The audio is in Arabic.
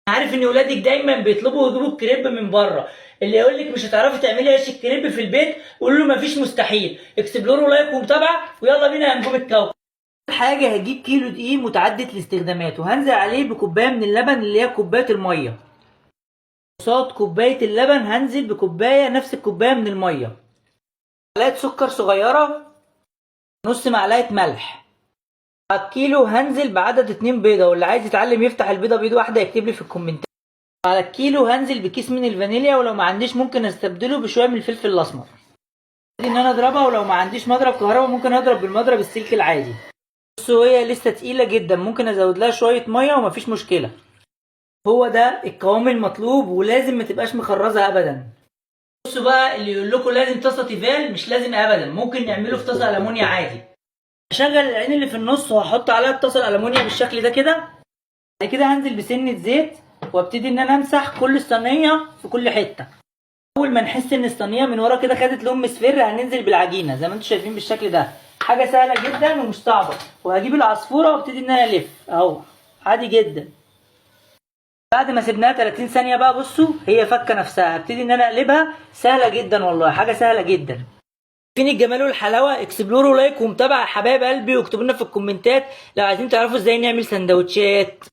عارف ان ولادك دايما بيطلبوا يجيبوا الكريب من بره. اللي يقول لك مش هتعرفي تعملي عيش الكريب في البيت قول له مفيش مستحيل. اكسبلوروا لايك ومتابعه ويلا بينا يا نجوم الكوكب. أول حاجه هجيب كيلو دقيق متعدد الاستخدامات وهنزل عليه بكوبايه من اللبن اللي هي كوبايه الميه. قصاد كوبايه اللبن هنزل بكوبايه نفس الكوبايه من الميه. معلقه سكر صغيره. نص معلقه ملح. على الكيلو هنزل بعدد 2 بيضه، واللي عايز يتعلم يفتح البيضه بيض واحده يكتب لي في الكومنتات. على الكيلو هنزل بكيس من الفانيليا، ولو ما عنديش ممكن استبدله بشويه من الفلفل الاسمر. ان انا اضربها، ولو ما عنديش مضرب كهرباء ممكن اضرب بالمضرب السلك العادي. بصوا هي لسه تقيله جدا، ممكن ازود لها شويه ميه ومفيش مشكله. هو ده القوام المطلوب، ولازم ما تبقاش مخرزه ابدا. بصوا بقى، اللي يقول لكم لازم طاسه تيفال مش لازم ابدا، ممكن نعمله في طاسه المونيا عادي. هشغل العين اللي في النص وهحط عليها الطاسه الالمونيا بالشكل ده كده. بعد كده هنزل بسنه زيت وابتدي ان انا امسح كل الصينيه في كل حته. اول ما نحس ان الصينيه من ورا كده خدت لون مصفر هننزل بالعجينه زي ما انتم شايفين بالشكل ده. حاجه سهله جدا ومش صعبه. وهجيب العصفوره وابتدي ان انا الف اهو عادي جدا. بعد ما سيبناها 30 ثانيه بقى بصوا هي فكه نفسها، هبتدي ان انا اقلبها. سهله جدا والله، حاجه سهله جدا. فين الجمال والحلاوه؟ اكسبلوروا لايك ومتابعه يا حبايب قلبي، واكتبوا لنا في الكومنتات لو عايزين تعرفوا ازاي نعمل سندوتشات.